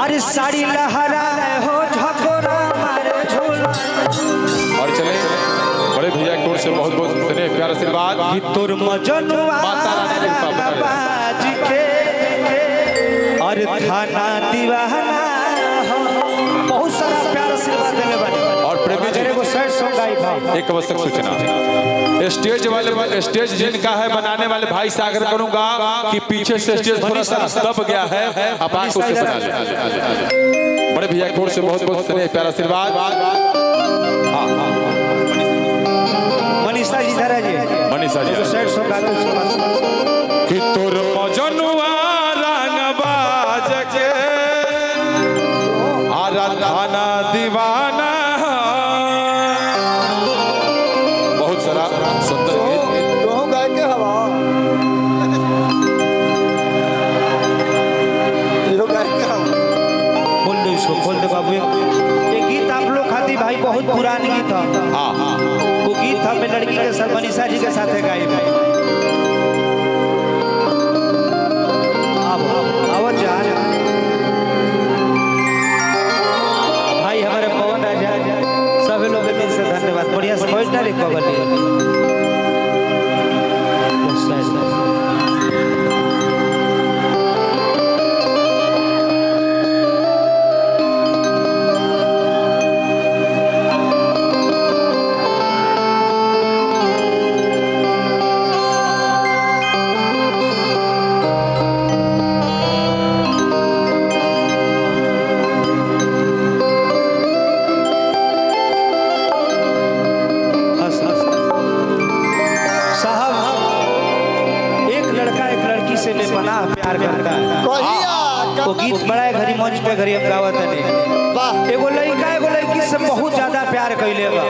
अरे साड़ी लहरा हो झकोरा मारे झूला। और चले बड़े भैया की ओर से बहुत बहुत स्नेह प्यार आशीर्वाद कि तोर मजनुआ बाज के और थाना दीवाना हो। बहुत सारा प्यार आशीर्वाद देले बानी। और प्रेमी जी को सैड सॉन्ग गाई भाई। एक आवश्यक सूचना, स्टेज जिनका है बनाने वाले भाई से आग्रह करूंगा कि पीछे से स्टेज थोड़ा सा दब गया है, आप आंखों से बना ले। बड़े भैया की ओर से बहुत बहुत स्नेह प्यार आशीर्वाद। मनीषा जी धरा जी, मनीषा जी सैड सॉन्ग गाते कि तोर मजनुआ रंग बाज के आरा थाना दीवाना। बहुत सारा सुंदर गीत गाय के हवा खोल दो इसको, खोल दो बाबू। ये गीत आप लोग खाती भाई बहुत पुरानी गीत है। हाँ हाँ वो गीत हमें लड़की के साथ मनीषा जी के साथ है गाई भाई। आवाज जा भाई हमारे पवन राजा सभी लोग के दिल से धन्यवाद। बढ़िया से बैठना रे पवन। प्यार करता है वो गीत बड़ा घड़ी मंच पे घड़ी हम गावत है। एगो लड़का एगो लड़की से बहुत ज्यादा प्यार कैले बा।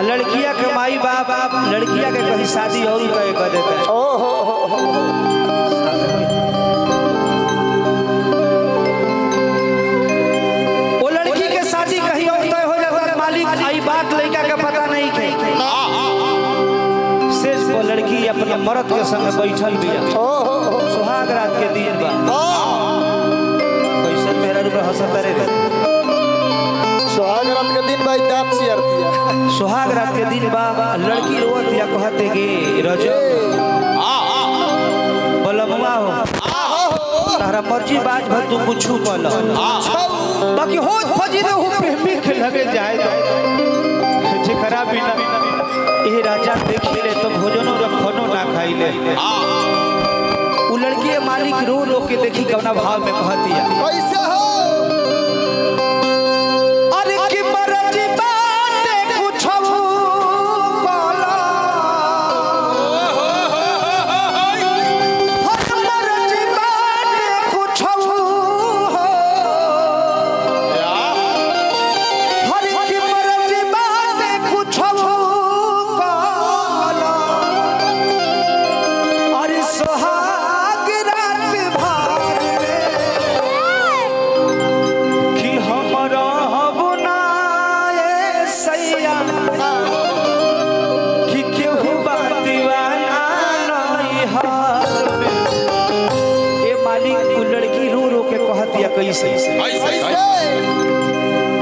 लड़किया के माई बाप लड़किया के कहीं शादी और कहे कर देता है। वो लड़की के शादी कहीं और तय हो जाता है, मालिक आई बात लड़का के पता नहीं के लड़की अपने मर्द के संग बैठल बिया। सुहाग रात के दिन बा। कैसे मेरा रूपे हंसता रे। सुहाग रात के दिन भाई दांत चियर दिया। सुहाग रात के दिन बा लड़की रोत या कहते गे रजो बलमुआ हो तारा मर्जी बाज भ तू कुछ कल बाकी हो फजी रे हो प्रेमी के लगे जाए जे खराब बिना ये राजा देखी ले तो भोजनो रखनो ना खाई ले। वो लड़की मालिक रो रो के देखी कवना भाव में कहती है कैसे हो। अरे कि मर्जी बाटे कुछ बोला मर्जी बाटे कुछ हर की मर्जी बाटे कुछ कैसे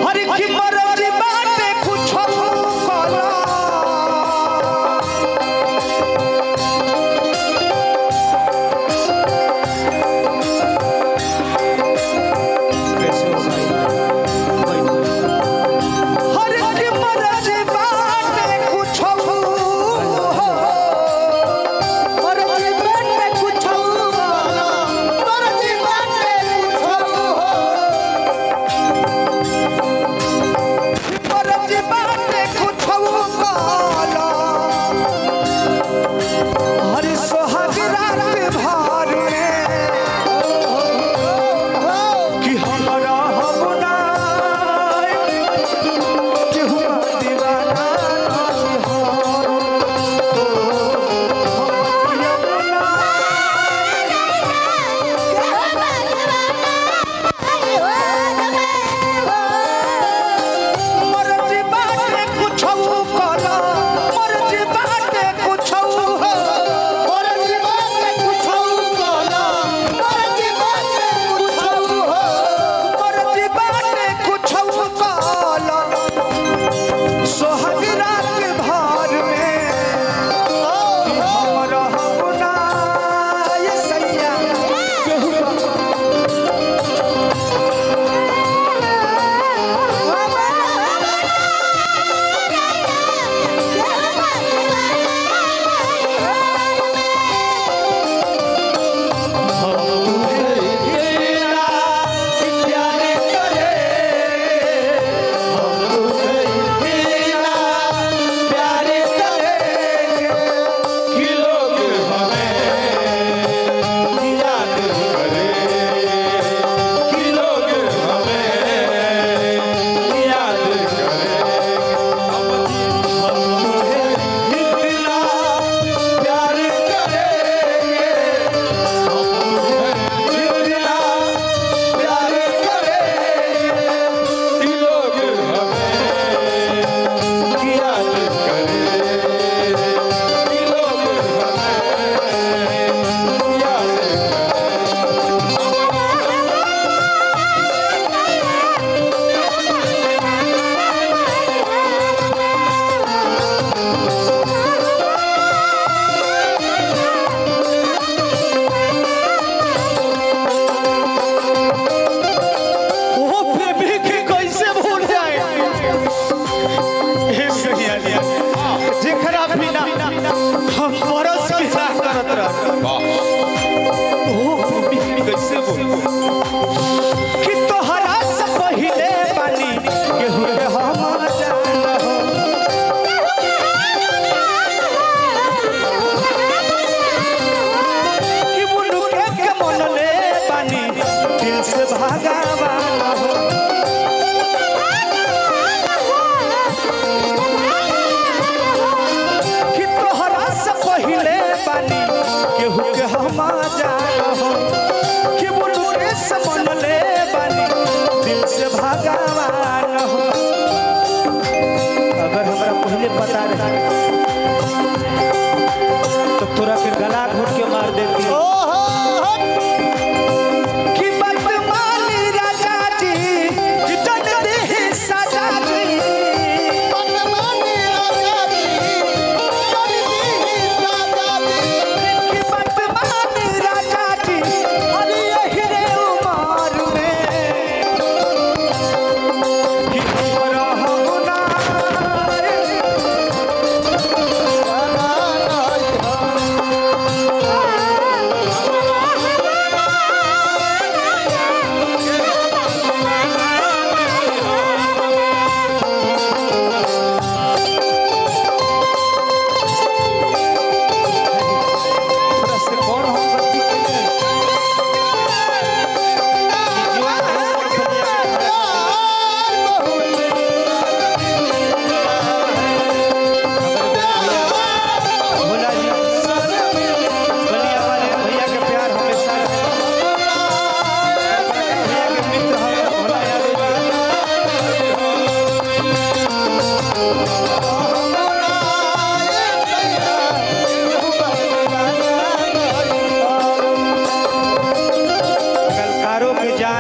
हर की मर्जी बाटे कुछ बोला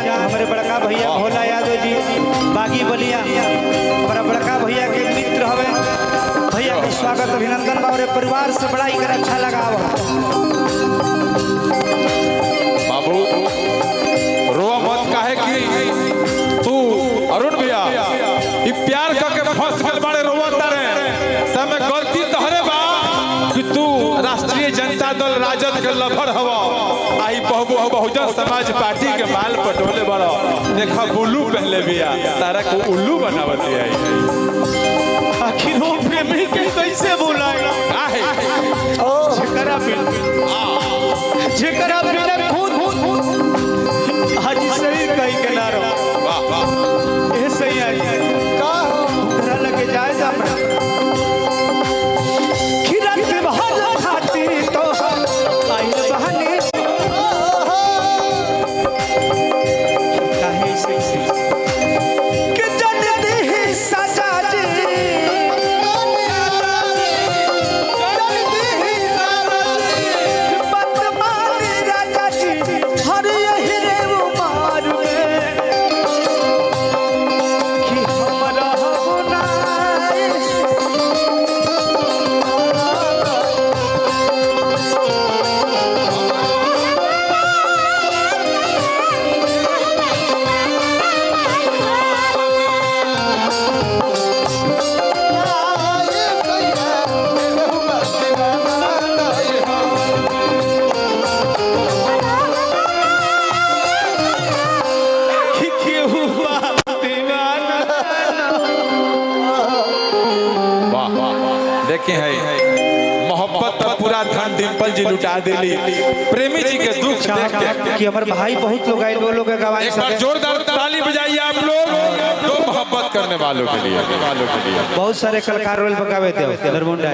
जान हमारे बड़का भैया भोला यादव जी बागी बलिया हमारा बड़का भैया के मित्र हवे भैया के स्वागत अभिनंदन बा और परिवार से बड़ा ही कर अच्छा लगा बाबू रोआ मत काहे कि तू अरुण भैया ई प्यार करके फंस गल बाड़े रोवा तारे तमे गलती तहरे बा कि तू राष्ट्रीय जनता दल राजद के लफड़ हवा आई बहुजन समाज पार्टी के माल पटोले बड़ा देखा बुल्लू पहले बिया तारा को उल्लू बनावती आई आखिर वो प्रेमी के कैसे बुलाए काहे जेकरा बिना खुद आज सही कहीं के ना रहो वाह वाह ए सही है का हो घर लगे जाए जा खिरत के बाहर खाती तो आई बहाने काहे से कि जनते ही सजा जी बदमानी राजा जी हर यही रे वो मार में कि हमरा बुनाई ये सही है केहू का दीवाना नहीं हो कि केहू बाप दीवाना वाह वाह देखे है मोहब्बत तो पूरा धन डिम्पल जी लुटा देली प्रेमी जी के दुख देख के कि हमारे भाई बहुत लोग आए वो लोग गवाही एक बार जोरदार ताली बजाइए आप लोग दो मोहब्बत करने वालों के लिए बहुत सारे कलाकार रोल बगावे थे नरमुंडा